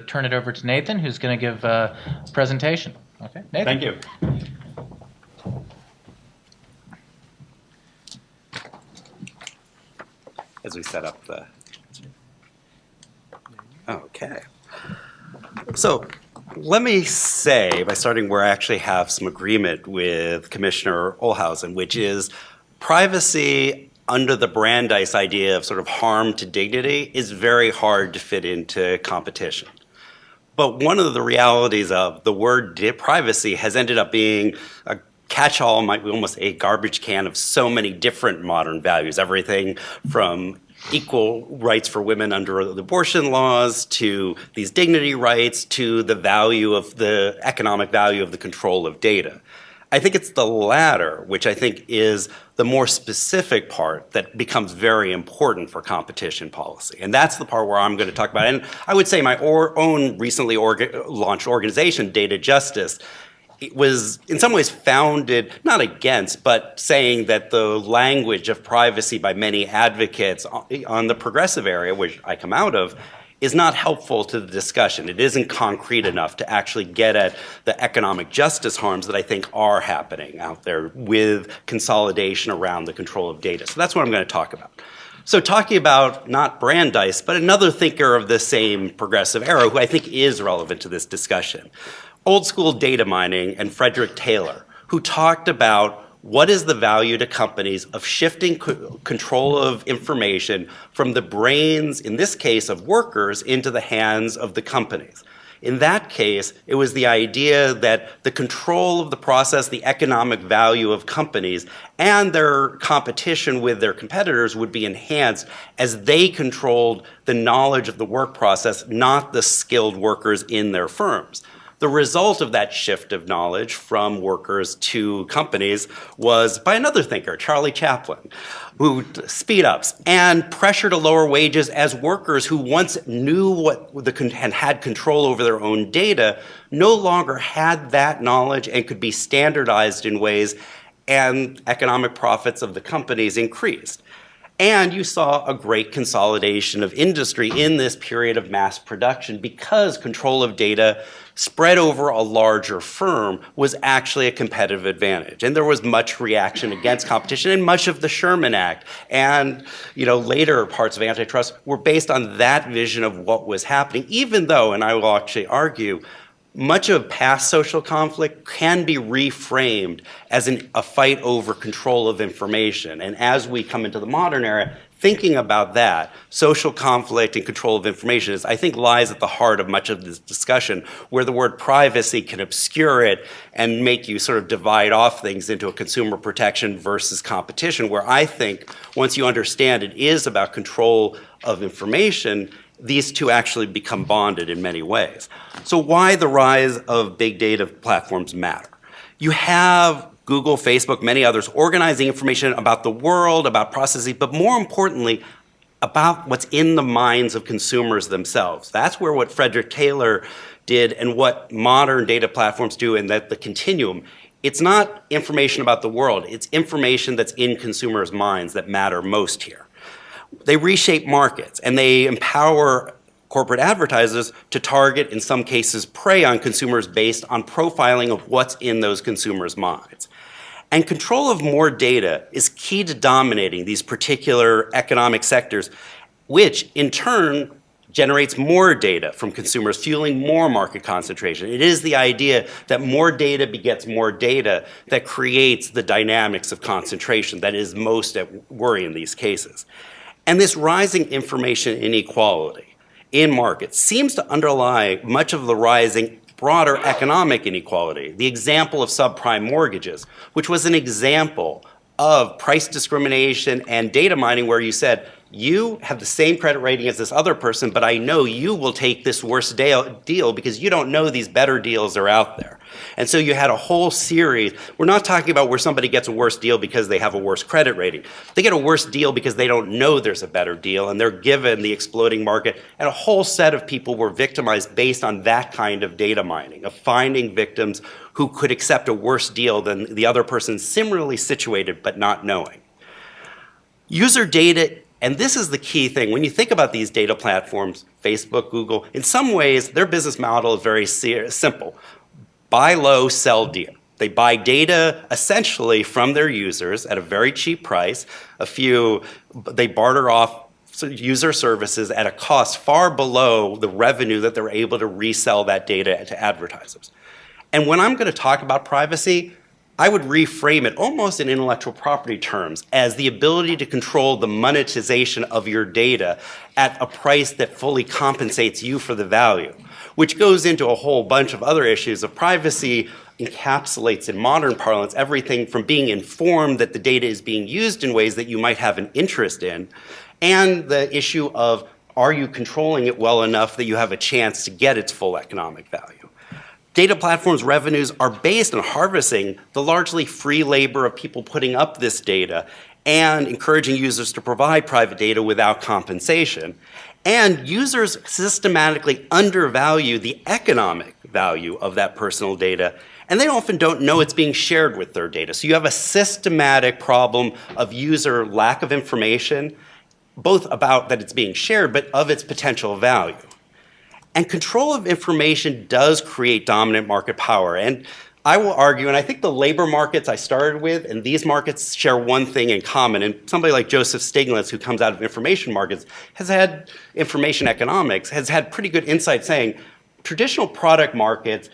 turn it over to Nathan, who's going to give a presentation. Okay, Nathan. Thank you. As we set up the... Okay. So let me say, by starting where I actually have some agreement with Commissioner Olhausen, which is privacy under the Brandeis idea of sort of harm to dignity is very hard to fit into competition. But one of the realities of the word privacy has ended up being a catch-all, might be almost a garbage can of so many different modern values, everything from equal rights for women under the abortion laws to these dignity rights to the value of the economic value of the control of data. I think it's the latter, which I think is the more specific part that becomes very important for competition policy. And that's the part where I'm going to talk about. And I would say my own recently launched organization, Data Justice, it was in some ways founded, not against, but saying that the language of privacy by many advocates on the progressive area, which I come out of, is not helpful to the discussion. It isn't concrete enough to actually get at the economic justice harms that I think are happening out there with consolidation around the control of data. So that's what I'm going to talk about. So talking about not Brandeis, but another thinker of the same progressive era who I think is relevant to this discussion. Old school data mining and Frederick Taylor, who talked about what is the value to companies of shifting control of information from the brains, in this case of workers, into the hands of the companies. In that case, it was the idea that the control of the process, the economic value of companies, and their competition with their competitors would be enhanced as they controlled the knowledge of the work process, not the skilled workers in their firms. The result of that shift of knowledge from workers to companies was by another thinker, Charlie Chaplin, who speed ups and pressure to lower wages as workers who once knew and had control over their own data no longer had that knowledge and could be standardized in ways, and economic profits of the companies increased. And you saw a great consolidation of industry in this period of mass production because control of data spread over a larger firm was actually a competitive advantage. And there was much reaction against competition, and much of the Sherman Act and later parts of antitrust were based on that vision of what was happening, even though, and I will actually argue, much of past social conflict can be reframed as a fight over control of information. And as we come into the modern era, thinking about that, social conflict and control of information I think lies at the heart of much of this discussion, where the word privacy can obscure it and make you sort of divide off things into a consumer protection versus competition, where I think once you understand it is about control of information, these two actually become bonded in many ways. So why the rise of big data platforms matter? You have Google, Facebook, many others organizing information about the world, about processes, but more importantly, about what's in the minds of consumers themselves. That's where what Frederick Taylor did and what modern data platforms do, and that the continuum, it's not information about the world, it's information that's in consumers' minds that matter most here. They reshape markets and they empower corporate advertisers to target, in some cases, prey on consumers based on profiling of what's in those consumers' minds. And control of more data is key to dominating these particular economic sectors, which in turn generates more data from consumers, fueling more market concentration. It is the idea that more data begets more data that creates the dynamics of concentration that is most at worry in these cases. And this rising information inequality in markets seems to underlie much of the rising broader economic inequality. The example of subprime mortgages, which was an example of price discrimination and data mining, where you said, you have the same credit rating as this other person, but I know you will take this worse deal because you don't know these better deals are out there. And so you had a whole series. We're not talking about where somebody gets a worse deal because they have a worse credit rating. They get a worse deal because they don't know there's a better deal, and they're given the exploding market. And a whole set of people were victimized based on that kind of data mining, of finding victims who could accept a worse deal than the other person similarly situated but not knowing. User data And this is the key thing. When you think about these data platforms, Facebook, Google, in some ways, their business model is very simple. Buy low, sell dear. They buy data essentially from their users at a very cheap price. They barter off user services at a cost far below the revenue that they're able to resell that data to advertisers. And when I'm going to talk about privacy, I would reframe it almost in intellectual property terms as the ability to control the monetization of your data at a price that fully compensates you for the value, which goes into a whole bunch of other issues of privacy. Encapsulates in modern parlance everything from being informed that the data is being used in ways that you might have an interest in, and the issue of are you controlling it well enough that you have a chance to get its full economic value. Data platforms' revenues are based on harvesting the largely free labor of people putting up this data and encouraging users to provide private data without compensation. And users systematically undervalue the economic value of that personal data, and they often don't know it's being shared with their data. So you have a systematic problem of user lack of information, both about that it's being shared, but of its potential value. And control of information does create dominant market power. And I will argue, and I think the labor markets I started with and these markets share one thing in common. And somebody like Joseph Stiglitz, who comes out of information markets, has had information economics, has had pretty good insight saying traditional product markets,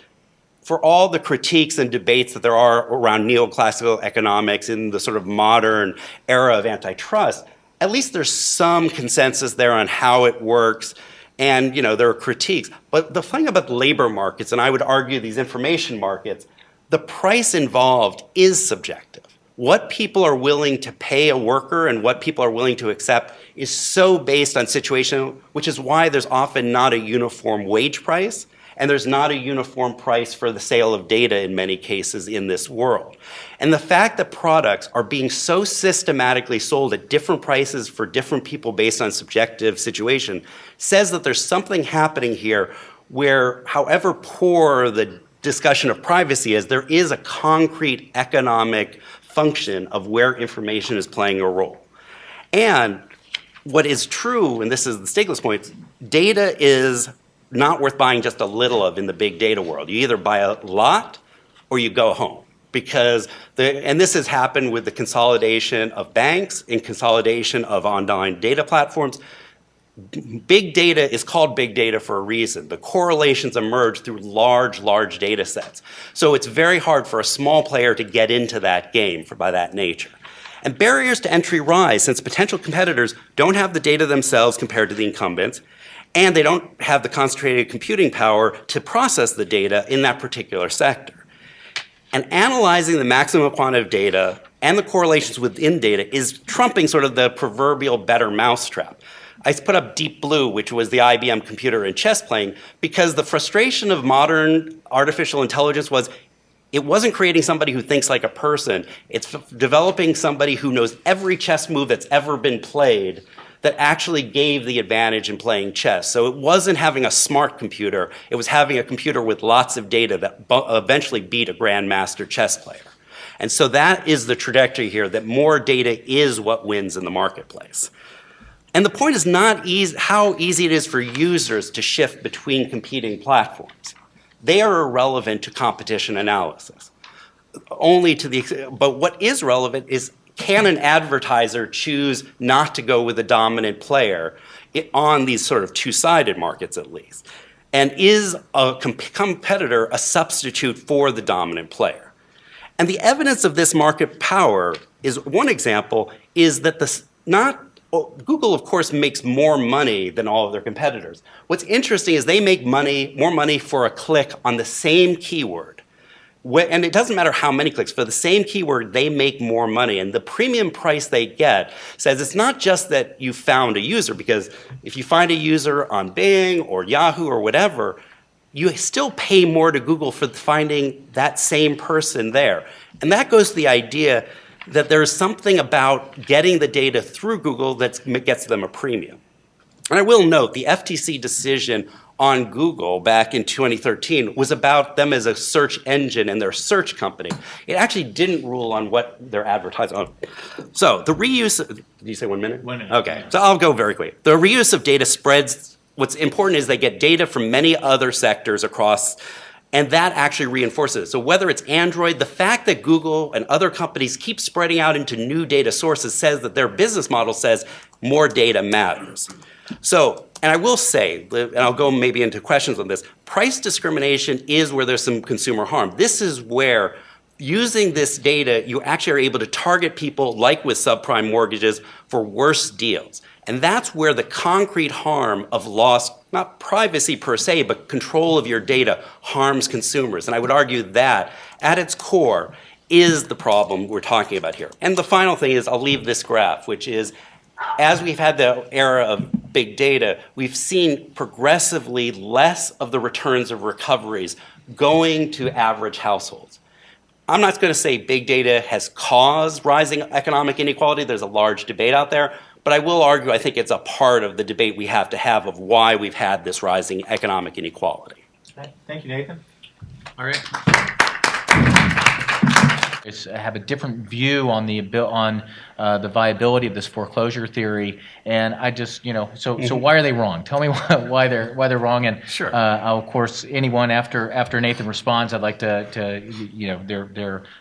for all the critiques and debates that there are around neoclassical economics in the sort of modern era of antitrust, at least there's some consensus there on how it works. And there are critiques. But the thing about labor markets, and I would argue these information markets, the price involved is subjective. What people are willing to pay a worker and what people are willing to accept is so based on situation, which is why there's often not a uniform wage price, and there's not a uniform price for the sale of data in many cases in this world. And the fact that products are being so systematically sold at different prices for different people based on subjective situation says that there's something happening here where, however poor the discussion of privacy is, there is a concrete economic function of where information is playing a role. And what is true, and this is the Stiglitz point, data is not worth buying just a little of in the big data world. You either buy a lot or you go home. And this has happened with the consolidation of banks and consolidation of online data platforms. Big data is called big data for a reason. The correlations emerge through large, large data sets. So it's very hard for a small player to get into that game by that nature. And barriers to entry rise since potential competitors don't have the data themselves compared to the incumbents, and they don't have the concentrated computing power to process the data in that particular sector. And analyzing the maximum quantity of data and the correlations within data is trumping sort of the proverbial better mousetrap. I put up Deep Blue, which was the IBM computer in chess playing, because the frustration of modern artificial intelligence was it wasn't creating somebody who thinks like a person. It's developing somebody who knows every chess move that's ever been played that actually gave the advantage in playing chess. So it wasn't having a smart computer, it was having a computer with lots of data that eventually beat a grandmaster chess player. And so that is the trajectory here, that more data is what wins in the marketplace. And the point is not how easy it is for users to shift between competing platforms. They are irrelevant to competition analysis. But what is relevant is, can an advertiser choose not to go with a dominant player on these sort of two-sided markets at least? And is a competitor a substitute for the dominant player? And the evidence of this market power is, one example is that Google, of course, makes more money than all of their competitors. What's interesting is they make more money for a click on the same keyword. And it doesn't matter how many clicks. For the same keyword, they make more money. And the premium price they get says it's not just that you found a user, because if you find a user on Bing or Yahoo or whatever, you still pay more to Google for finding that same person there. And that goes to the idea that there's something about getting the data through Google that gets them a premium. And I will note, the FTC decision on Google back in 2013 was about them as a search engine and their search company. It actually didn't rule on what they're advertising on. So the reuse, did you say 1 minute? 1 minute. Okay, so I'll go very quick. The reuse of data spreads, what's important is they get data from many other sectors across, and that actually reinforces it. So whether it's Android, the fact that Google and other companies keep spreading out into new data sources says that their business model says more data matters. So, and I will say, and I'll go maybe into questions on this, price discrimination is where there's some consumer harm. This is where using this data, you actually are able to target people, like with subprime mortgages, for worse deals. And that's where the concrete harm of lost, not privacy per se, but control of your data harms consumers. And I would argue that, at its core, is the problem we're talking about here. And the final thing is, I'll leave this graph, which is, as we've had the era of big data, we've seen progressively less of the returns of recoveries going to average households. I'm not going to say big data has caused rising economic inequality. There's a large debate out there. But I will argue, I think it's a part of the debate we have to have of why we've had this rising economic inequality. Okay. Thank you, Nathan. All right. I have a different view on the viability of this foreclosure theory, and I just, so why are they wrong? Tell me why they're wrong, and sure. I'll, of course, anyone after Nathan responds, I'd like to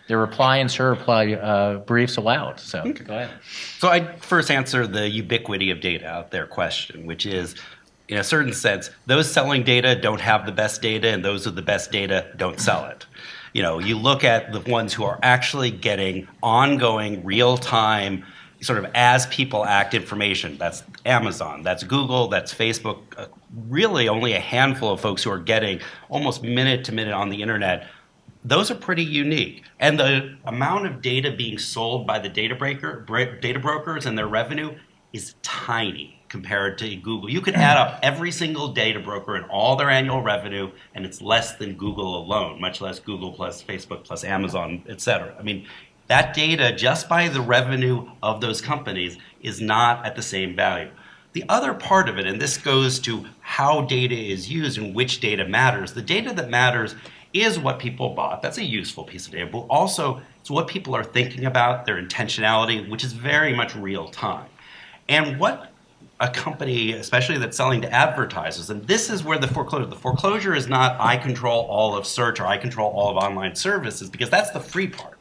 their reply and reply briefs aloud. So go ahead. So I'd first answer the ubiquity of data out there question, which is, in a certain sense, those selling data don't have the best data, and those with the best data don't sell it. You look at the ones who are actually getting ongoing, real-time, sort of as people act information. That's Amazon, that's Google, that's Facebook. Really only a handful of folks who are getting almost minute to minute on the internet. Those are pretty unique. And the amount of data being sold by the data brokers and their revenue is tiny compared to Google. You could add up every single data broker and all their annual revenue, and it's less than Google alone, much less Google plus Facebook plus Amazon, et cetera. I mean, that data, just by the revenue of those companies, is not at the same value. The other part of it, and this goes to how data is used and which data matters, the data that matters is what people bought. That's a useful piece of data, but also it's what people are thinking about, their intentionality, which is very much real time. And what a company, especially that's selling to advertisers, and this is where the foreclosure is not I control all of search or I control all of online services, because that's the free part.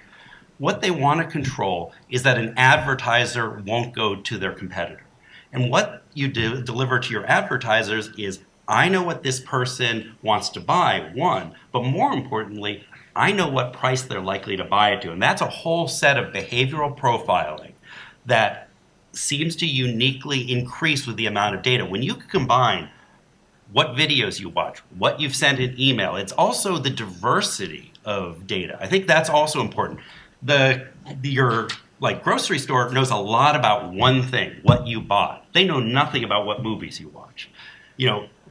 What they want to control is that an advertiser won't go to their competitor. And what you deliver to your advertisers is, I know what this person wants to buy, one, but more importantly, I know what price they're likely to buy it to. And that's a whole set of behavioral profiling that seems to uniquely increase with the amount of data. When you combine what videos you watch, what you've sent in email, it's also the diversity of data. I think that's also important. Your grocery store knows a lot about one thing, what you bought. They know nothing about what movies you watch.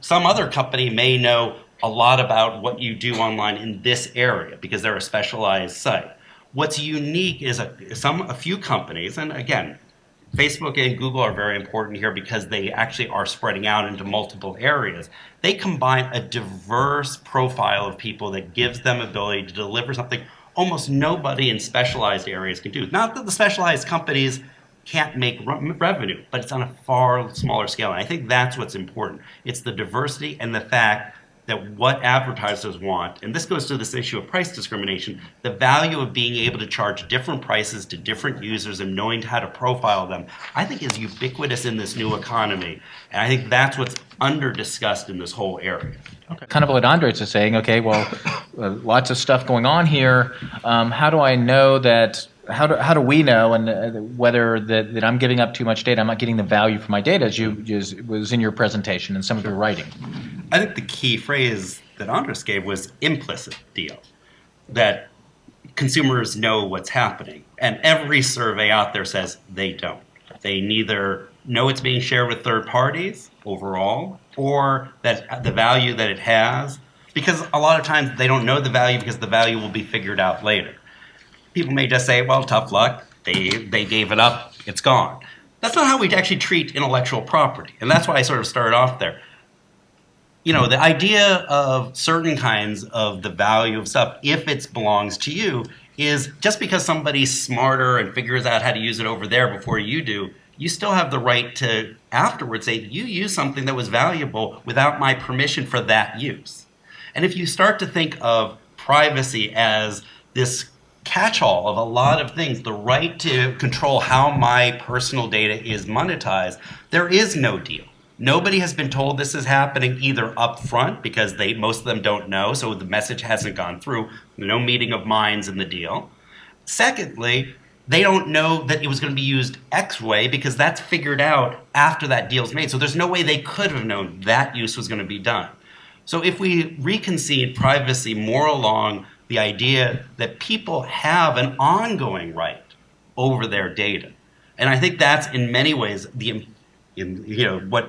Some other company may know a lot about what you do online in this area because they're a specialized site. What's unique is a few companies, and again, Facebook and Google are very important here because they actually are spreading out into multiple areas. They combine a diverse profile of people that gives them ability to deliver something almost nobody in specialized areas can do. Not that the specialized companies can't make revenue, but it's on a far smaller scale. And I think that's what's important. It's the diversity and the fact that what advertisers want, and this goes to this issue of price discrimination, the value of being able to charge different prices to different users and knowing how to profile them, I think is ubiquitous in this new economy. And I think that's what's under-discussed in this whole area. Okay. Kind of what Andres is saying, okay, well, lots of stuff going on here. How do I know that, how do we know whether that I'm giving up too much data, I'm not getting the value for my data, as was in your presentation and some of your writing? I think the key phrase that Andres gave was implicit deal, that consumers know what's happening. And every survey out there says they don't. They neither know it's being shared with third parties overall, or that the value that it has, because a lot of times they don't know the value because the value will be figured out later. People may just say, well, tough luck, they gave it up, it's gone. That's not how we actually treat intellectual property. And that's why I sort of started off there. the idea of certain kinds of the value of stuff, if it belongs to you, is just because somebody's smarter and figures out how to use it over there before you do, you still have the right to afterwards say, you used something that was valuable without my permission for that use. And if you start to think of privacy as this catch-all of a lot of things, the right to control how my personal data is monetized, there is no deal. Nobody has been told this is happening either up front because most of them don't know, so the message hasn't gone through. No meeting of minds in the deal. Secondly, they don't know that it was going to be used X way because that's figured out after that deal's made. So there's no way they could have known that use was going to be done. So if we reconcede privacy more along the idea that people have an ongoing right over their data, and I think that's in many ways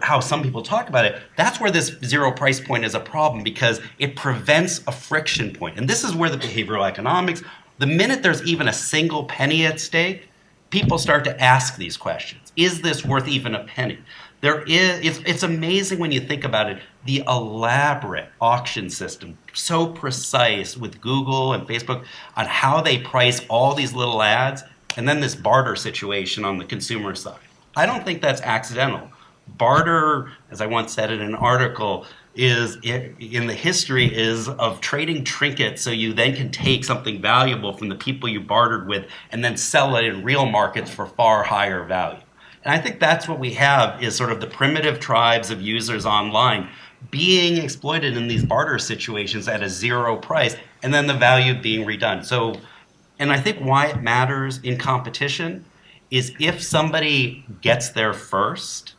how some people talk about it, that's where this zero price point is a problem because it prevents a friction point. And this is where the behavioral economics, the minute there's even a single penny at stake, people start to ask these questions. Is this worth even a penny? It's amazing when you think about it, the elaborate auction system, so precise with Google and Facebook on how they price all these little ads, and then this barter situation on the consumer side. I don't think that's accidental. Barter, as I once said in an article, in the history is of trading trinkets so you then can take something valuable from the people you bartered with and then sell it in real markets for far higher value. And I think that's what we have is sort of the primitive tribes of users online being exploited in these barter situations at a zero price and then the value being redone. And I think why it matters in competition is if somebody gets there first,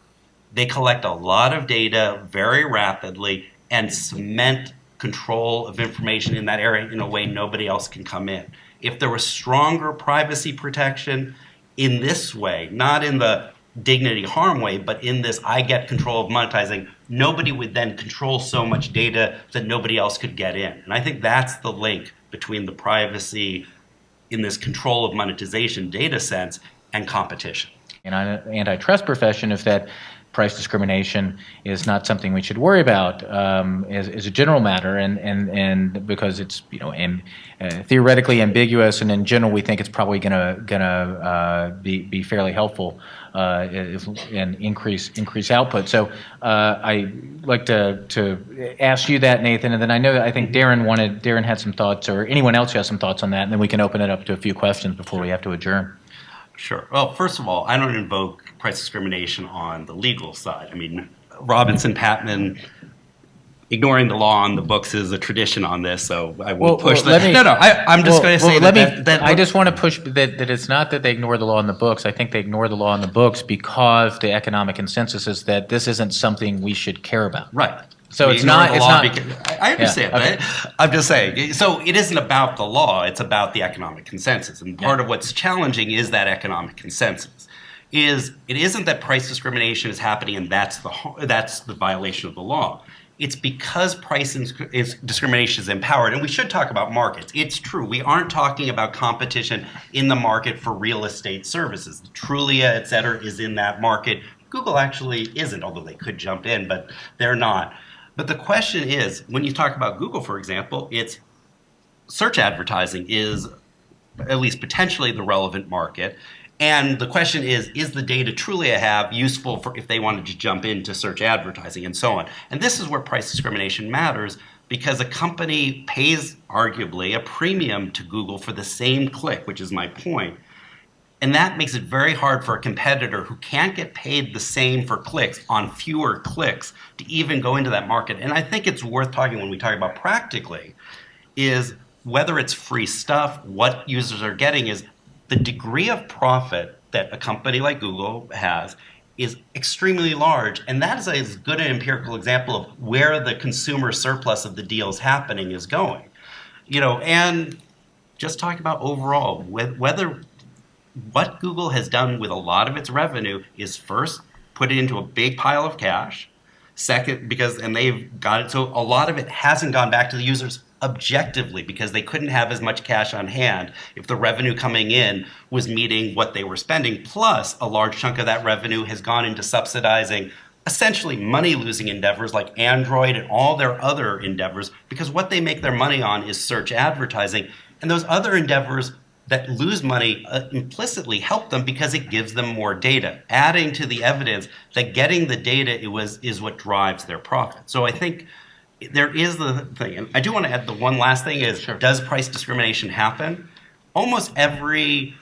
they collect a lot of data very rapidly and cement control of information in that area in a way nobody else can come in. If there was stronger privacy protection in this way, not in the dignity harm way, but in this I get control of monetizing, nobody would then control so much data that nobody else could get in. And I think that's the link between the privacy in this control of monetization data sense and competition. In an antitrust profession, if that price discrimination is not something we should worry about as a general matter, and because it's theoretically ambiguous, and in general we think it's probably gonna be fairly helpful and increase output. So I like to ask you that, Nathan, and then I think Darren had some thoughts, or anyone else who has some thoughts on that, and then we can open it up to a few questions before we have to adjourn. Sure. Well, first of all, I don't invoke price discrimination on the legal side. I mean, Robinson, Patman, ignoring the law on the books is a tradition on this, so I won't push that. I'm just going to say that I just want to push that it's not that they ignore the law in the books. I think they ignore the law in the books because the economic consensus is that this isn't something we should care about. Right. So it's not. I understand. Yeah, okay. I'm just saying. So it isn't about the law; it's about the economic consensus. And part of what's challenging is that economic consensus. It isn't that price discrimination is happening and that's the violation of the law. It's because price discrimination is empowered, and we should talk about markets. It's true. We aren't talking about competition in the market for real estate services. Trulia, et cetera, is in that market. Google actually isn't, although they could jump in, but they're not. But the question is, when you talk about Google, for example, it's search advertising is at least potentially the relevant market. And the question is the data Trulia have useful for if they wanted to jump into search advertising and so on? And this is where price discrimination matters because a company pays arguably a premium to Google for the same click, which is my point. And that makes it very hard for a competitor who can't get paid the same for clicks on fewer clicks to even go into that market. And I think it's worth talking when we talk about practically is whether it's free stuff, what users are getting is the degree of profit that a company like Google has is extremely large. And that is as good an empirical example of where the consumer surplus of the deals happening is going. And just talking about overall, whether what Google has done with a lot of its revenue is first put it into a big pile of cash. Second, and they've got it, so a lot of it hasn't gone back to the users objectively because they couldn't have as much cash on hand if the revenue coming in was meeting what they were spending. Plus, a large chunk of that revenue has gone into subsidizing essentially money-losing endeavors like Android and all their other endeavors, because what they make their money on is search advertising. And those other endeavors that lose money implicitly help them because it gives them more data, adding to the evidence that getting the data is what drives their profit. So I think there is the thing. And I do want to add the one last thing is, Sure. Does price discrimination happen? Almost every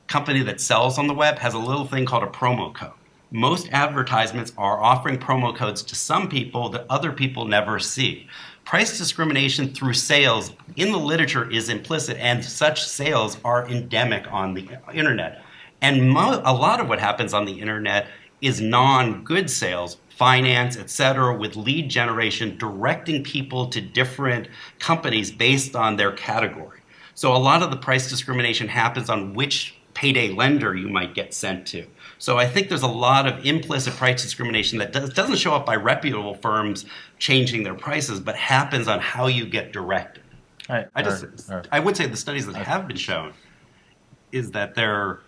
company that sells on the web has a little thing called a promo code. Most advertisements are offering promo codes to some people that other people never see. Price discrimination through sales in the literature is implicit, and such sales are endemic on the internet. And a lot of what happens on the internet is non-good sales, finance, et cetera, with lead generation, directing people to different companies based on their category. So a lot of the price discrimination happens on which payday lender you might get sent to. So I think there's a lot of implicit price discrimination that doesn't show up by reputable firms changing their prices, but happens on how you get directed. Right. I would say the studies that have been shown is that there are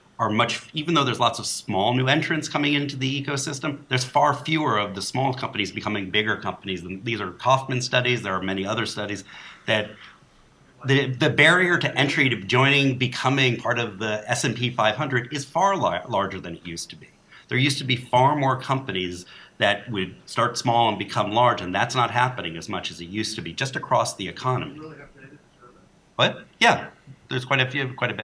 even though there's lots of small new entrants coming into the ecosystem, there's far fewer of the small companies becoming bigger companies. And these are Kaufman studies. There are many other studies that the barrier to entry to becoming part of the S&P 500 is far larger than it used to be. There used to be far more companies that would start small and become large, and that's not happening as much as it used to be, just across the economy. What? Yeah, there's quite a bit.